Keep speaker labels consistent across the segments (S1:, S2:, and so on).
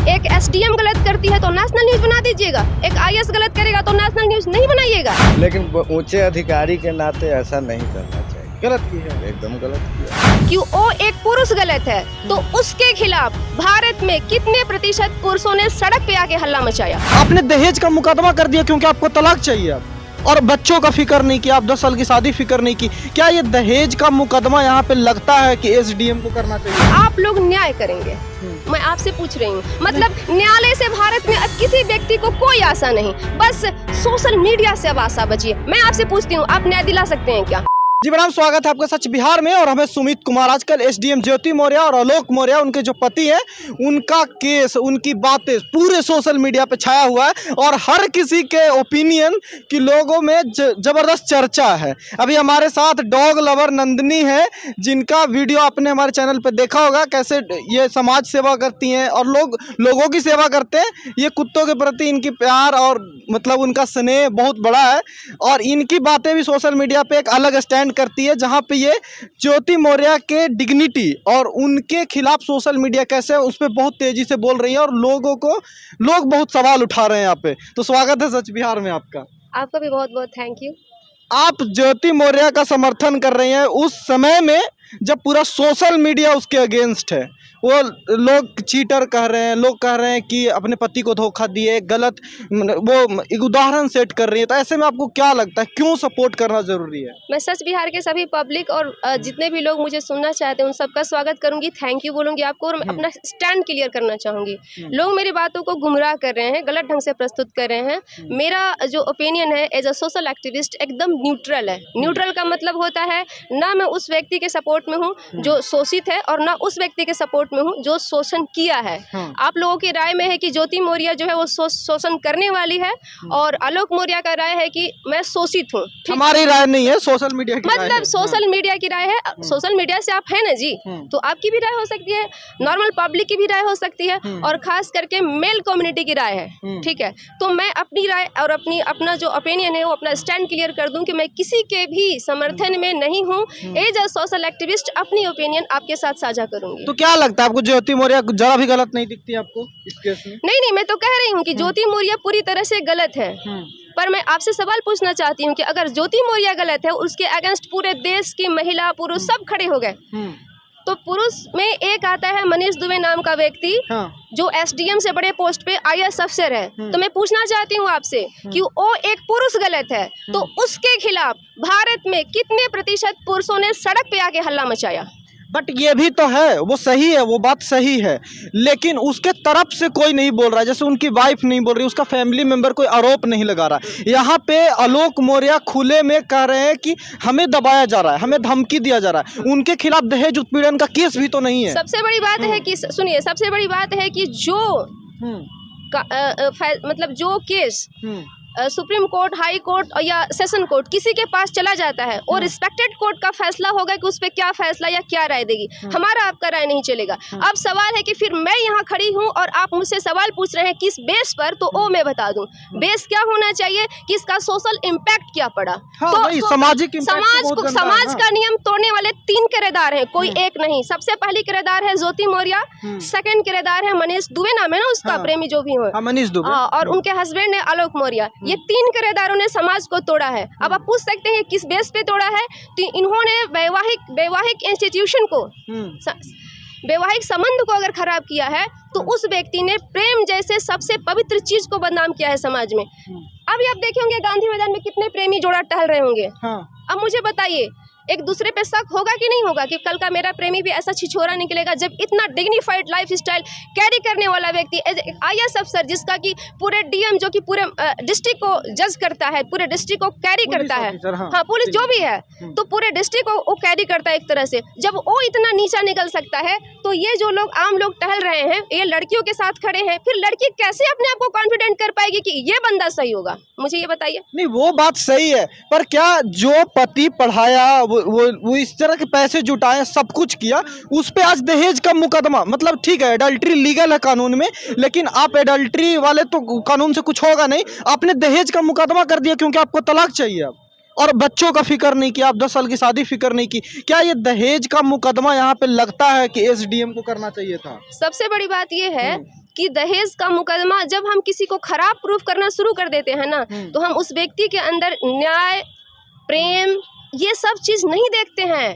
S1: एक एसडीएम गलत करती है तो नेशनल न्यूज बना दीजिएगा, एक आईएएस गलत करेगा तो नेशनल न्यूज नहीं बनाइएगा।
S2: लेकिन ऊंचे अधिकारी के नाते ऐसा नहीं करना चाहिए।
S3: गलत की है,
S2: एकदम गलत किया।
S1: कि वो एक पुरुष गलत है तो उसके खिलाफ भारत में कितने प्रतिशत पुरुषों ने सड़क पे आके हल्ला मचाया।
S3: आपने दहेज का मुकदमा कर दिया क्योंकि आपको तलाक चाहिए अब, और बच्चों का फिक्र नहीं किया, आप 10 साल की शादी फिक्र नहीं की। क्या ये दहेज का मुकदमा यहाँ पे लगता है कि एसडीएम को करना चाहिए?
S1: आप लोग न्याय करेंगे, मैं आपसे पूछ रही हूँ। मतलब न्यायालय से भारत में अब किसी व्यक्ति को कोई आशा नहीं, बस सोशल मीडिया से अब आशा बची है। मैं आपसे पूछती हूँ, आप न्याय दिला सकते हैं क्या?
S3: जी मैडम, स्वागत है आपका सच बिहार में। और हमें सुमित कुमार, आजकल एसडीएम ज्योति मौर्य और आलोक मौर्य, उनके जो पति हैं, उनका केस, उनकी बातें पूरे सोशल मीडिया पे छाया हुआ है और हर किसी के ओपिनियन की लोगों में जबरदस्त चर्चा है। अभी हमारे साथ डॉग लवर नंदिनी है, जिनका वीडियो आपने हमारे चैनल पे देखा होगा, कैसे ये समाज सेवा करती हैं और लोगों की सेवा करते हैं। ये कुत्तों के प्रति इनकी प्यार और मतलब उनका स्नेह बहुत बड़ा है और इनकी बातें भी सोशल मीडिया पे एक अलग स्टैंड करती है, जहां पे ये ज्योति मौर्य के डिग्निटी और उनके खिलाफ सोशल मीडिया कैसे है उस पर बहुत तेजी से बोल रही है और लोग बहुत सवाल उठा रहे हैं यहाँ पे। तो स्वागत है सच बिहार में आपका।
S1: आपका भी बहुत बहुत थैंक यू।
S3: आप ज्योति मौर्य का समर्थन कर रही हैं उस समय में जब पूरा सोशल मीडिया उसके अगेंस्ट है। वो लोग चीटर कह रहे हैं, लोग कह रहे हैं कि अपने पति को धोखा दिए, गलत वो एक उदाहरण सेट कर रही है। तो ऐसे में आपको क्या लगता है, क्यों सपोर्ट करना जरूरी है?
S1: मैं सच बिहार के सभी पब्लिक और जितने भी लोग मुझे सुनना चाहते हैं उन सबका स्वागत करूंगी, थैंक यू बोलूंगी आपको और मैं अपना स्टैंड क्लियर करना चाहूंगी। लोग मेरी बातों को गुमराह कर रहे हैं, गलत ढंग से प्रस्तुत कर रहे हैं। मेरा जो ओपिनियन है एज अ सोशल एक्टिविस्ट एकदम न्यूट्रल है। न्यूट्रल का मतलब होता है ना मैं उस व्यक्ति के सपोर्ट में हूँ जो शोषित है और ना उस व्यक्ति के सपोर्ट में हूँ जो शोषण किया है। आप लोगों की राय में है कि ज्योति मौर्य जो है वो शोषण करने वाली है और आलोक मौर्य का राय है कि मैं शोषित हूँ।
S3: हमारी राय नहीं है, सोशल मीडिया की
S1: मतलब सोशल मीडिया की राय है। सोशल मीडिया से आप है ना जी, तो आपकी भी राय हो सकती है, नॉर्मल पब्लिक की भी राय हो सकती है और खास करके मेल कम्युनिटी की राय है। ठीक है, तो मैं अपनी राय और अपना जो ओपिनियन है वो अपना स्टैंड क्लियर कर दूं कि मैं किसी के भी समर्थन में नहीं हूँ। एज अ सोशल एक्टिविस्ट अपनी ओपिनियन आपके साथ साझा करूंगी।
S3: तो क्या लगता है आपको, ज्योति मौर्य जरा भी गलत नहीं दिखती आपको इस केस में?
S1: नहीं, मैं तो कह रही हूँ कि ज्योति मौर्य पूरी तरह से गलत है। पर मैं आपसे सवाल पूछना चाहती हूँ कि अगर ज्योति मौर्य गलत है, उसके अगेंस्ट पूरे देश की महिला पुरुष सब खड़े हो गए, तो पुरुष में एक आता है मनीष दुबे नाम का व्यक्ति, जो एसडीएम से बड़े पोस्ट पे आईएएस अफसर है। तो मैं पूछना चाहती हूँ आपसे कि वो एक पुरुष गलत है तो उसके खिलाफ भारत में कितने प्रतिशत पुरुषों ने सड़क पे आके हल्ला मचाया?
S3: बट ये भी तो है, वो सही है, वो बात सही है, लेकिन उसके तरफ से कोई नहीं बोल रहा है। जैसे उनकी वाइफ नहीं बोल रही, उसका फैमिली मेंबर कोई आरोप नहीं लगा रहा है। यहाँ पे आलोक मौर्य खुले में कह रहे हैं कि हमें दबाया जा रहा है, हमें धमकी दिया जा रहा है। उनके खिलाफ दहेज उत्पीड़न का केस भी तो नहीं है।
S1: सबसे बड़ी बात है कि सुनिए, सबसे बड़ी बात है कि जो मतलब जो case supreme court, high court या सेशन कोर्ट किसी के पास चला जाता है और रिस्पेक्टेड कोर्ट का फैसला होगा कि उस पर क्या फैसला या क्या राय देगी। हमारा आपका राय नहीं चलेगा। अब सवाल है कि फिर मैं यहाँ खड़ी हूँ और आप मुझसे सवाल पूछ रहे हैं किस बेस पर, तो वो मैं बता दूं। बेस क्या होना चाहिए कि इसका सोशल इम्पैक्ट क्या पड़ा। तो
S3: सामाजिक
S1: समाज का नियम तोड़ने वाले 3 किरदार हैं, कोई एक नहीं। सबसे पहली किरदार है ज्योति मौर्य, सेकंड किरदार है मनीष दुबे, नाम है ना उसका, प्रेमी जो भी हो, मनीष दुबे, और उनके हस्बैंड है आलोक मौर्य। ये 3 किरदारों ने समाज को तोड़ा है। अब आप पूछ सकते हैं किस बेस पे तोड़ा है, तो इन्होंने वैवाहिक इंस्टीट्यूशन को, वैवाहिक संबंध को अगर खराब किया है तो उस व्यक्ति ने प्रेम जैसे सबसे पवित्र चीज को बदनाम किया है समाज में। अभी आप देखे होंगे गांधी मैदान में कितने प्रेमी जोड़ा टहल रहे होंगे। अब मुझे बताइए, एक दूसरे पे शक होगा कि नहीं होगा कि कल का मेरा प्रेमी भी ऐसा छिछोरा निकलेगा, जब इतना डिग्निफाइड लाइफ स्टाइल कैरी करने वाला व्यक्ति आईएएस अफसर, जिसका कि पूरे डीएम जो कि पूरे डिस्ट्रिक्ट को जज करता है, पूरे डिस्ट्रिक्ट को कैरी करता है, हाँ पुलिस जो भी है, तो पूरे डिस्ट्रिक्ट को वो कैरी करता है एक तरह से। जब वो इतना नीचा निकल सकता है तो ये जो लोग आम लोग टहल रहे हैं, ये लड़कियों के साथ खड़े हैं, फिर लड़की कैसे अपने आप को कॉन्फिडेंट कर पाएगी कि ये बंदा सही होगा? मुझे ये बताइए।
S3: नहीं, वो बात सही है, पर क्या जो पति पढ़ाया, वो इस तरह के पैसे जुटाए, सब कुछ किया, उस पे आज दहेज का मुकदमा, मतलब ठीक है एडल्ट्री लीगल है कानून में, लेकिन आप एडल्ट्री वाले तो कानून से कुछ होगा नहीं, आपने दहेज का मुकदमा कर दिया क्योंकि आपको तलाक चाहिए अब, और बच्चों का फिक्र नहीं किया, आप 10 साल की शादी फिक्र नहीं की। क्या ये दहेज का मुकदमा यहाँ पे लगता है कि एसडीएम को करना चाहिए था?
S1: सबसे बड़ी बात ये है कि दहेज का मुकदमा जब हम किसी को खराब प्रूफ करना शुरू कर देते हैं ना, तो हम उस व्यक्ति के अंदर न्याय, प्रेम, ये सब चीज नहीं देखते हैं।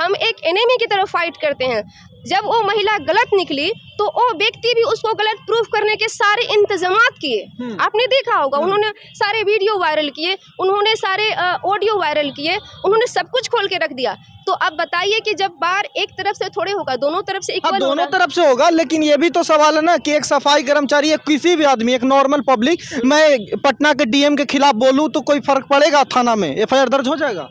S1: हम एक एनिमी की तरफ फाइट करते हैं। जब वो महिला गलत निकली तो वो व्यक्ति भी उसको गलत प्रूफ करने के सारे इंतजामात किए। आपने देखा होगा, उन्होंने सारे वीडियो वायरल किए, उन्होंने सारे ऑडियो वायरल किए, उन्होंने सब कुछ खोल के रख दिया। तो अब बताइए कि जब बार एक तरफ से थोड़े होगा, दोनों तरफ से इक्वल होगा।
S3: दोनों तरफ से होगा, लेकिन ये भी तो सवाल है ना कि एक सफाई कर्मचारी या किसी भी आदमी, एक नॉर्मल पब्लिक, मैं पटना के डीएम के खिलाफ बोलूं तो कोई फर्क पड़ेगा? थाना में एफआईआर दर्ज हो जाएगा।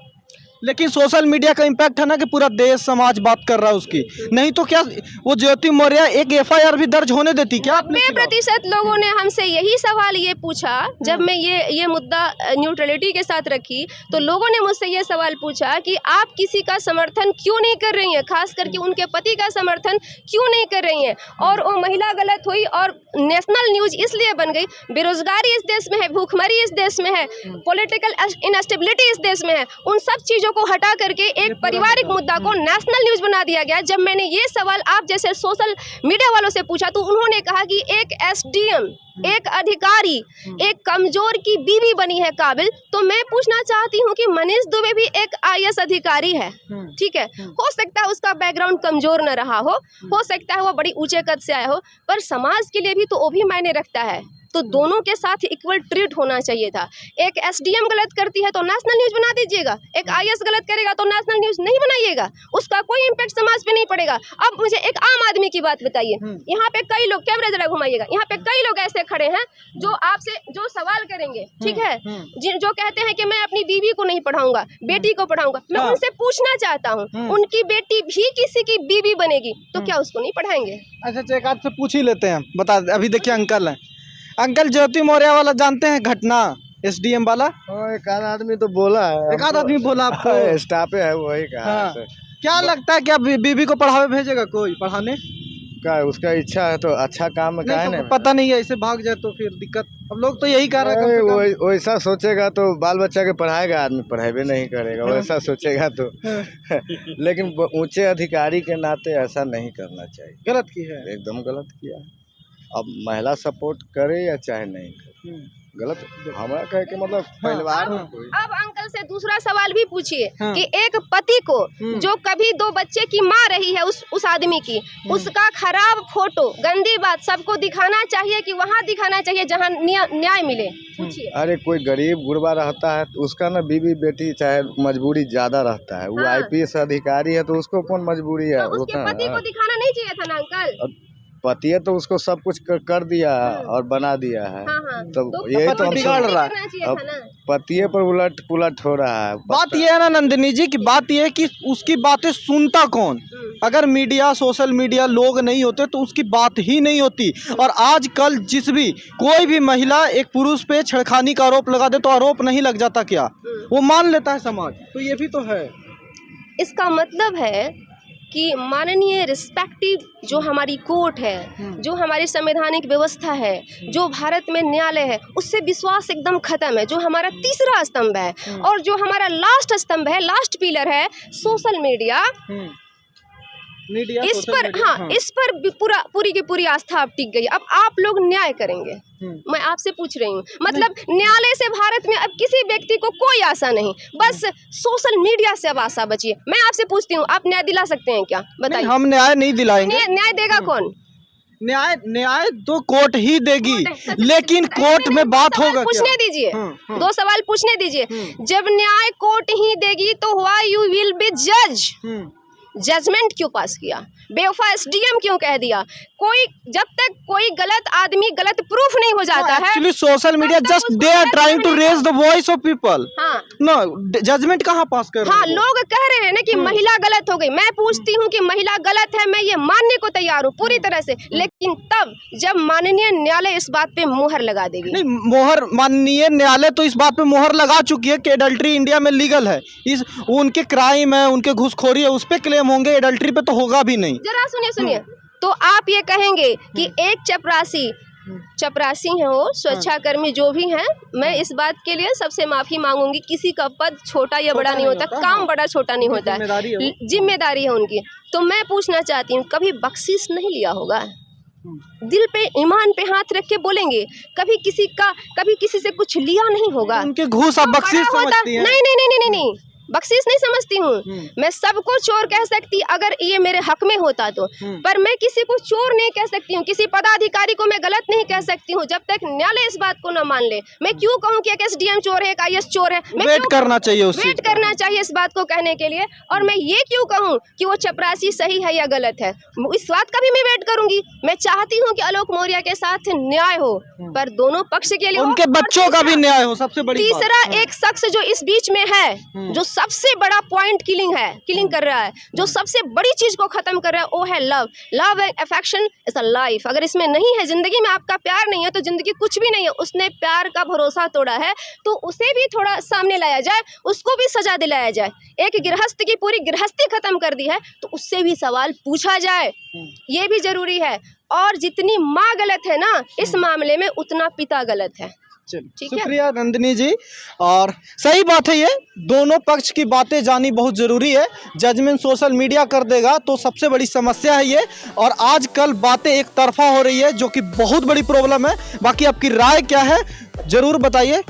S3: लेकिन सोशल मीडिया का इम्पैक्ट है ना कि पूरा देश समाज बात कर रहा है उसकी। नहीं तो क्या वो ज्योति मौर्य एक एफआईआर भी दर्ज होने देती क्या?
S1: 90% लोगों ने हमसे यही सवाल ये पूछा जब मैं ये मुद्दा न्यूट्रलिटी के साथ रखी, तो लोगों ने मुझसे ये सवाल पूछा कि आप किसी का समर्थन क्यों नहीं कर रही हैं, खास करके उनके पति का समर्थन क्यों नहीं कर रही हैं। और वो महिला गलत हुई और नेशनल न्यूज इसलिए बन गई, बेरोजगारी इस देश में है, भूखमरी इस देश में है, पॉलिटिकल इनस्टेबिलिटी इस देश में है, उन सब चीजों को हटा करके एक पारिवारिक मुद्दा को नेशनल न्यूज बना दिया गया। जब मैंने ये सवाल आप जैसे सोशल मीडिया वालों से पूछा तो उन्होंने कहा कि एक एसडीएम, एक अधिकारी, एक कमजोर की बीवी बनी है काबिल। तो मैं पूछना चाहती हूँ कि मनीष दुबे भी एक आईएएस अधिकारी है, ठीक है, हो सकता है उसका बैकग्राउंड कमजोर न रहा हो सकता है वो बड़ी ऊंचे कद से आया हो, पर समाज के लिए भी तो वो भी मायने रखता है। तो दोनों के साथ इक्वल ट्रीट होना चाहिए था। एक एसडीएम गलत करती है तो नेशनल न्यूज बना दीजिएगा, एक आईएएस गलत करेगा तो नेशनल न्यूज नहीं बनाइएगा, उसका कोई इम्पैक्ट समाज पे नहीं पड़ेगा। अब मुझे एक आम आदमी की बात बताइए, यहाँ पे कई लोग, कैमरा जरा घुमाइएगा, यहाँ पे कई लोग ऐसे खड़े हैं जो आपसे जो सवाल करेंगे, ठीक है, जो कहते हैं कि मैं अपनी बीवी को नहीं पढ़ाऊंगा, बेटी को पढ़ाऊंगा। मैं उनसे पूछना चाहता हूँ, उनकी बेटी भी किसी की बीवी बनेगी तो क्या उसको नहीं पढ़ाएंगे?
S3: अच्छा, एक आध से पूछ ही लेते हैं, बता। अभी देखिए अंकल है, अंकल ज्योति मौर्य वाला जानते हैं घटना, एसडीएम वाला?
S2: एक आध आदमी तो बोला है,
S3: एक आध आदमी बोला आपको?
S2: स्टाफ है वही कहा।
S3: हाँ। क्या लगता है क्या बीबी को पढ़ावे भेजेगा कोई पढ़ाने?
S2: का उसका इच्छा है तो अच्छा काम का है ना,
S3: पता नहीं है, ऐसे भाग जाए तो फिर दिक्कत। अब लोग तो यही कह रहे हैं,
S2: वैसा सोचेगा तो बाल बच्चा के पढ़ाएगा, आदमी पढ़ावे नहीं करेगा, वैसा सोचेगा तो। लेकिन ऊंचे अधिकारी के नाते ऐसा नहीं करना चाहिए।
S3: गलत की है,
S2: एकदम गलत किया। अब महिला सपोर्ट करे या चाहे नहीं करे, गलत हमारा कहे के मतलब परिवार में कोई।
S1: अब अंकल से दूसरा सवाल भी पूछिए कि एक पति को जो कभी 2 बच्चे की माँ रही है उस आदमी की, उसका खराब फोटो, गंदी बात सबको दिखाना चाहिए कि वहाँ दिखाना चाहिए जहाँ न्याय मिले? पूछिए।
S2: अरे कोई गरीब गुरबा रहता है तो उसका ना बीवी बेटी चाहे मजबूरी ज्यादा रहता है, वो आईपीएस अधिकारी है तो उसको कौन मजबूरी है?
S1: उसके पति को दिखाना नहीं चाहिए था ना अंकल?
S2: पति है तो उसको सब कुछ कर दिया और बना दिया है। तो यही तो
S3: बिगाड़ रहा है,
S2: पति पर उलट पुलट हो रहा है।
S3: बात ये है ना नंदिनी जी की, बात ये है कि उसकी बातें सुनता कौन? अगर मीडिया, सोशल मीडिया लोग नहीं होते तो उसकी बात ही नहीं होती। और आजकल जिस भी कोई भी महिला एक पुरुष पे छेड़खानी का आरोप लगा दे तो आरोप नहीं लग जाता क्या? वो मान लेता है समाज। तो ये भी तो है।
S1: इसका मतलब है कि माननीय रिस्पेक्टिव जो हमारी कोर्ट है, जो हमारी संवैधानिक व्यवस्था है, जो भारत में न्यायालय है, उससे विश्वास एकदम खत्म है। जो हमारा तीसरा स्तंभ है और जो हमारा लास्ट स्तंभ है, लास्ट पिलर है सोशल मीडिया, इस पर इस पर पूरी की पूरी आस्था अब टिक गई। अब आप लोग न्याय करेंगे, मैं आपसे पूछ रही हूँ। मतलब न्यायालय से भारत में अब किसी व्यक्ति को कोई आशा नहीं, बस सोशल मीडिया से अब आशा बची है। मैं आपसे पूछती हूँ, आप न्याय दिला सकते हैं क्या? बताइए।
S3: हम न्याय नहीं दिलाएंगे।
S1: न्याय देगा कौन?
S3: न्याय तो कोर्ट ही देगी, लेकिन कोर्ट में बात होगा।
S1: पूछने दीजिए, 2 सवाल पूछने दीजिए। जब न्याय कोर्ट ही देगी तो व्हाई यू विल बी जज? जजमेंट क्यों पास किया? बेवफा एसडीएम क्यों कह दिया? कोई जब तक कोई गलत आदमी गलत प्रूफ नहीं हो जाता है,
S3: actually social media just they are trying to raise the voice of people. No judgement कहाँ पास कर रहे हैं?
S1: लोग कह रहे हैं ना कि महिला गलत हो गई। मैं पूछती हूँ कि महिला गलत है, मैं ये मानने को तैयार हूँ पूरी तरह से, लेकिन तब जब माननीय न्यायालय इस बात पे मोहर लगा देगी।
S3: नहीं, मोहर माननीय न्यायालय तो इस बात पे मोहर लगा चुकी है कि एडल्ट्री इंडिया में लीगल है। इस उनके क्राइम है, उनके घूसखोरी है, उस पे क्लेम होंगे, एडल्ट्री पे तो होगा भी नहीं।
S1: जरा सुनिए, तो आप ये कहेंगे कि एक चपरासी है वो, स्वच्छाकर्मी जो भी हैं, मैं इस बात के लिए सबसे माफी मांगूंगी। किसी का पद छोटा या बड़ा नहीं होता, काम बड़ा छोटा नहीं होता है, जिम्मेदारी है उनकी। तो मैं पूछना चाहती हूँ, कभी बख्शीश नहीं लिया होगा? दिल पे ईमान पे हाथ रख के बोलेंगे, कभी किसी से कुछ लिया नहीं होगा।
S3: उनके घूस आप बख्शीश समझती हैं?
S1: नहीं नहीं नहीं नहीं नहीं, बख्शीश नहीं समझती हूँ मैं। सबको चोर कह सकती अगर ये मेरे हक में होता तो, पर मैं किसी को चोर नहीं कह सकती हूँ, किसी पदाधिकारी को मैं गलत नहीं कह सकती हूँ जब तक न्यायालय इस बात को न मान ले। मैं क्यों कहूँ कि एक एसडीएम चोर है, एक आईएएस चोर है? मैं
S3: वेट करना चाहिए,
S1: वेट करना चाहिए इस बात को कहने के लिए। और मैं ये क्यों कहूँ कि वो चपरासी सही है या गलत है, इस बात का भी मैं वेट करूंगी। मैं चाहती हूँ कि आलोक मौर्य के साथ न्याय हो, पर दोनों पक्ष के लिए,
S3: उनके बच्चों का भी न्याय हो। सबसे बड़ी
S1: तीसरा एक शख्स जो इस बीच में है, जो सबसे बड़ा पॉइंट किलिंग कर रहा है, जो सबसे बड़ी चीज को खत्म कर रहा है, वो है love and affection is a life. अगर इसमें नहीं है, जिंदगी में आपका प्यार नहीं है तो जिंदगी कुछ भी नहीं है। उसने प्यार का भरोसा तोड़ा है तो उसे भी थोड़ा सामने लाया जाए, उसको भी सजा दिलाया जाए। एक गृहस्थ की पूरी गृहस्थी खत्म कर दी है तो उससे भी सवाल पूछा जाए, ये भी जरूरी है। और जितनी माँ गलत है ना इस मामले में, उतना पिता गलत है।
S3: शुक्रिया नंदिनी जी। और सही बात है, ये दोनों पक्ष की बातें जानी बहुत ज़रूरी है। जजमेंट सोशल मीडिया कर देगा तो सबसे बड़ी समस्या है ये, और आजकल बातें एक तरफा हो रही है जो कि बहुत बड़ी प्रॉब्लम है। बाकी आपकी राय क्या है ज़रूर बताइए।